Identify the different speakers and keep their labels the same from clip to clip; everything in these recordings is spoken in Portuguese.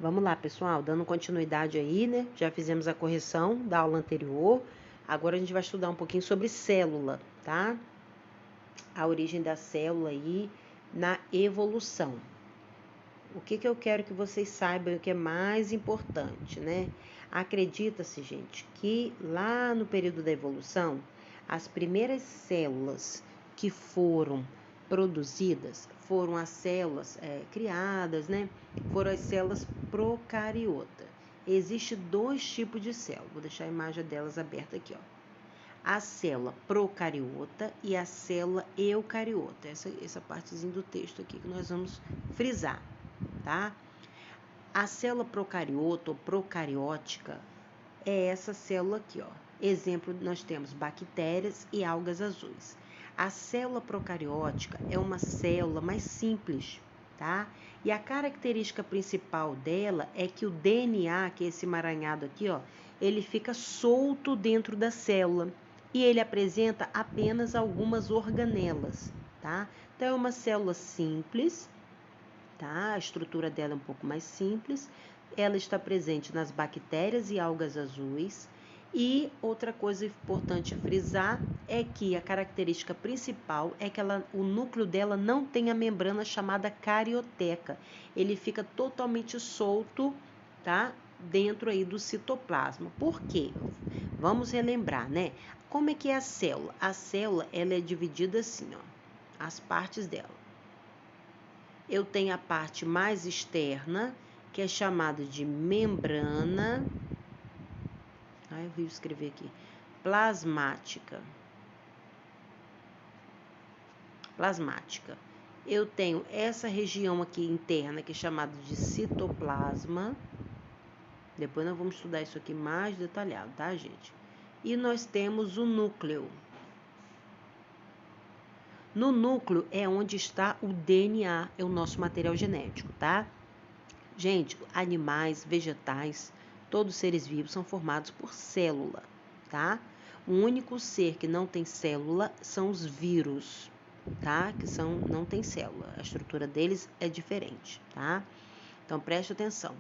Speaker 1: Vamos lá, pessoal, dando continuidade aí, né? Já fizemos a correção da aula anterior. Agora a gente vai estudar um pouquinho sobre célula, tá? A origem da célula aí na evolução. O que eu quero que vocês saibam, o que é mais importante, né? Acredita-se, gente, que lá no período da evolução, as primeiras células que foram produzidas foram as células criadas, né? Foram as células procariota. Existem dois tipos de célula. Vou deixar a imagem delas aberta aqui, ó. A célula procariota e a célula eucariota. Essa partezinha do texto aqui que nós vamos frisar, tá? A célula procariota ou procariótica é essa célula aqui, ó. Exemplo, nós temos bactérias e algas azuis. A célula procariótica é uma célula mais simples, tá? E a característica principal dela é que o DNA, que é esse emaranhado aqui, ó, ele fica solto dentro da célula e ele apresenta apenas algumas organelas, tá? Então, é uma célula simples, tá? A estrutura dela é um pouco mais simples. Ela está presente nas bactérias e algas azuis. E outra coisa importante frisar é que a característica principal é que o núcleo dela não tem a membrana chamada carioteca. Ele fica totalmente solto, tá? Dentro aí do citoplasma. Por quê? Vamos relembrar, né? Como é que é a célula? A célula, ela é dividida assim, ó, as partes dela. Eu tenho a parte mais externa, que é chamada de membrana. Eu vou escrever aqui. Plasmática. Eu tenho essa região aqui interna, que é chamada de citoplasma. Depois nós vamos estudar isso aqui mais detalhado, tá, gente? E nós temos o núcleo. No núcleo é onde está o DNA, é o nosso material genético, tá? Gente, animais, vegetais, todos os seres vivos são formados por célula, tá? O único ser que não tem célula são os vírus, tá? Não tem célula. A estrutura deles é diferente, tá? Então, preste atenção.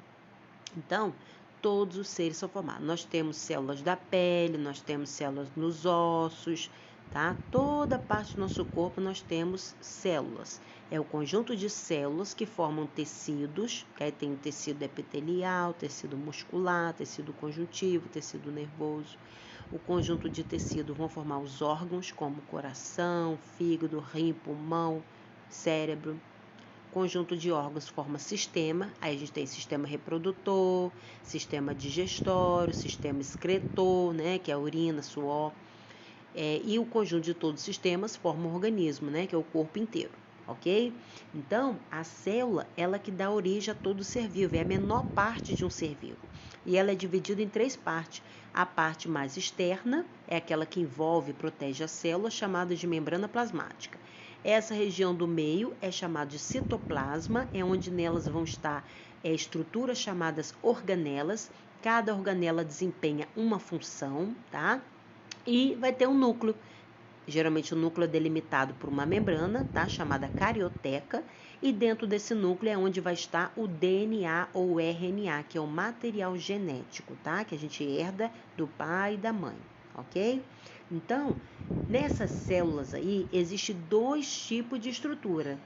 Speaker 1: Então, todos os seres são formados. Nós temos células da pele, nós temos células nos ossos, tá? Toda parte do nosso corpo nós temos células. É o conjunto de células que formam tecidos, que aí tem o tecido epitelial, tecido muscular, tecido conjuntivo, tecido nervoso. O conjunto de tecido vão formar os órgãos, como coração, fígado, rim, pulmão, cérebro. Conjunto de órgãos forma sistema, aí a gente tem sistema reprodutor, sistema digestório, sistema excretor, né, que é a urina, suor, e o conjunto de todos os sistemas forma um organismo, né, que é o corpo inteiro, ok? Então, a célula, ela que dá origem a todo ser vivo, é a menor parte de um ser vivo, e ela é dividida em três partes. A parte mais externa é aquela que envolve e protege a célula, chamada de membrana plasmática. Essa região do meio é chamada de citoplasma, é onde nelas vão estar estruturas chamadas organelas. Cada organela desempenha uma função, tá? E vai ter um núcleo. Geralmente o núcleo é delimitado por uma membrana, tá? Chamada carioteca. E dentro desse núcleo é onde vai estar o DNA ou o RNA, que é o material genético, tá? Que a gente herda do pai e da mãe, ok? Então, nessas células aí, existem dois tipos de estrutura,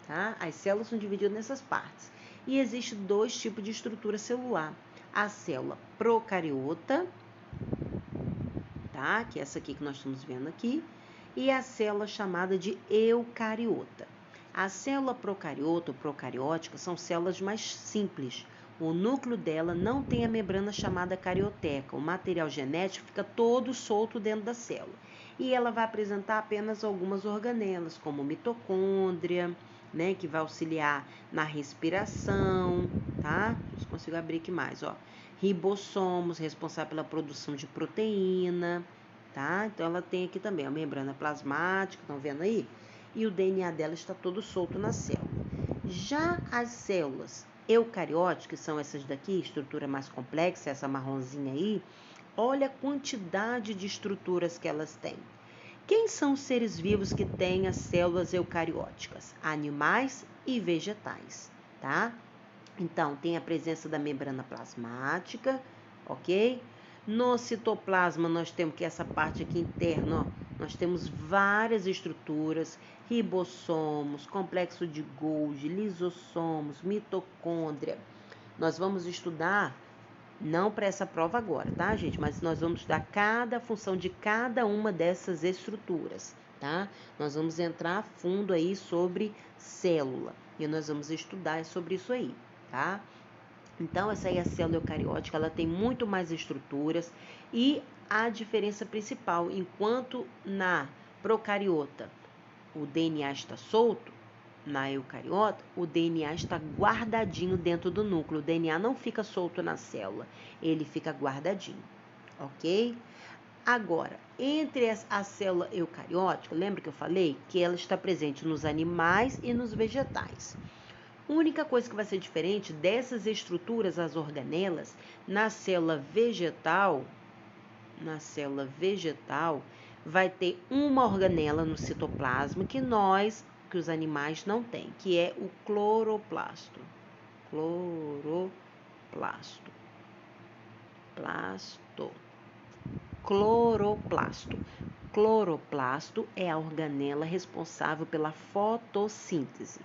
Speaker 1: tá? As células são divididas nessas partes. E existe dois tipos de estrutura celular. A célula procariota, tá? Que é essa aqui que nós estamos vendo aqui. E a célula chamada de eucariota. A célula procariota ou procariótica são células mais simples. O núcleo dela não tem a membrana chamada carioteca. O material genético fica todo solto dentro da célula. E ela vai apresentar apenas algumas organelas, como mitocôndria, né, que vai auxiliar na respiração, tá? Eu consigo abrir aqui mais, ó. Ribossomos, responsável pela produção de proteína, tá? Então, ela tem aqui também a membrana plasmática, estão vendo aí? E o DNA dela está todo solto na célula. Já as células eucarióticas, que são essas daqui, estrutura mais complexa, essa marronzinha aí, olha a quantidade de estruturas que elas têm. Quem são os seres vivos que têm as células eucarióticas? Animais e vegetais, tá? Então, tem a presença da membrana plasmática, ok? No citoplasma, nós temos que essa parte aqui interna, ó, nós temos várias estruturas, ribossomos, complexo de Golgi, lisossomos, mitocôndria. Nós vamos estudar, não para essa prova agora, tá, gente? Mas nós vamos estudar cada função de cada uma dessas estruturas, tá? Nós vamos entrar a fundo aí sobre célula e nós vamos estudar sobre isso aí, tá? Então, essa aí é a célula eucariótica, ela tem muito mais estruturas e a diferença principal, enquanto na procariota o DNA está solto, na eucariota o DNA está guardadinho dentro do núcleo. O DNA não fica solto na célula, ele fica guardadinho, ok? Agora, entre a célula eucariótica, lembra que eu falei que ela está presente nos animais e nos vegetais. A única coisa que vai ser diferente dessas estruturas, as organelas, na célula vegetal, vai ter uma organela no citoplasma que os animais não têm, que é o cloroplasto. Cloroplasto. Cloroplasto é a organela responsável pela fotossíntese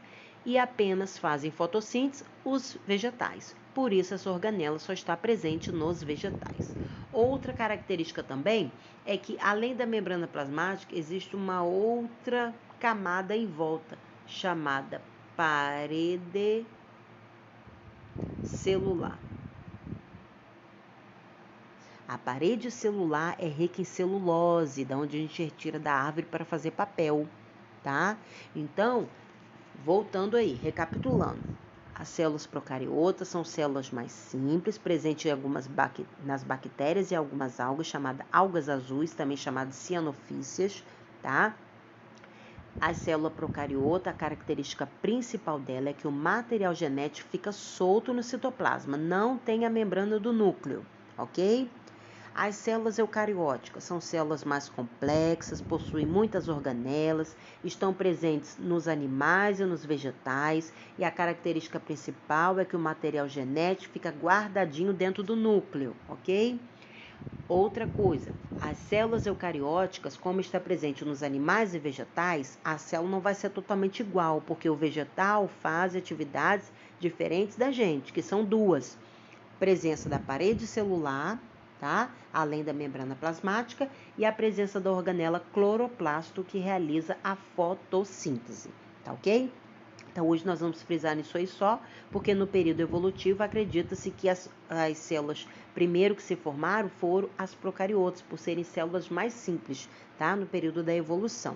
Speaker 1: e apenas fazem fotossíntese os vegetais. Por isso, essa organela só está presente nos vegetais. Outra característica também é que, além da membrana plasmática, existe uma outra camada em volta, chamada parede celular. A parede celular é rica em celulose, da onde a gente retira da árvore para fazer papel, tá? Então, voltando aí, recapitulando. As células procariotas são células mais simples, presentes nas bactérias e algumas algas, chamadas algas azuis, também chamadas cianofícias, tá? A célula procariota, a característica principal dela é que o material genético fica solto no citoplasma, não tem a membrana do núcleo, ok? As células eucarióticas são células mais complexas, possuem muitas organelas, estão presentes nos animais e nos vegetais, e a característica principal é que o material genético fica guardadinho dentro do núcleo, ok? Outra coisa, as células eucarióticas, como está presente nos animais e vegetais, a célula não vai ser totalmente igual, porque o vegetal faz atividades diferentes da gente, que são duas: presença da parede celular, tá? Além da membrana plasmática, e a presença da organela cloroplasto, que realiza a fotossíntese, tá ok? Então, hoje nós vamos frisar nisso aí só, porque no período evolutivo acredita-se que as células primeiro que se formaram foram as procariotas, por serem células mais simples, tá? No período da evolução.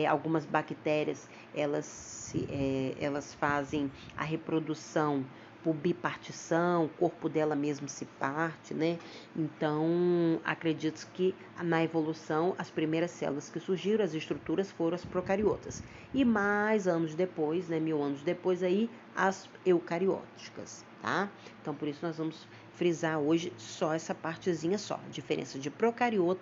Speaker 1: Algumas bactérias, elas fazem a reprodução por bipartição, o corpo dela mesmo se parte, né? Então, acredito que na evolução, as primeiras células que surgiram, as estruturas, foram as procariotas. E mais anos depois, né, 1000 anos depois, aí, as eucarióticas, tá? Então, por isso nós vamos frisar hoje só essa partezinha só, a diferença de procariota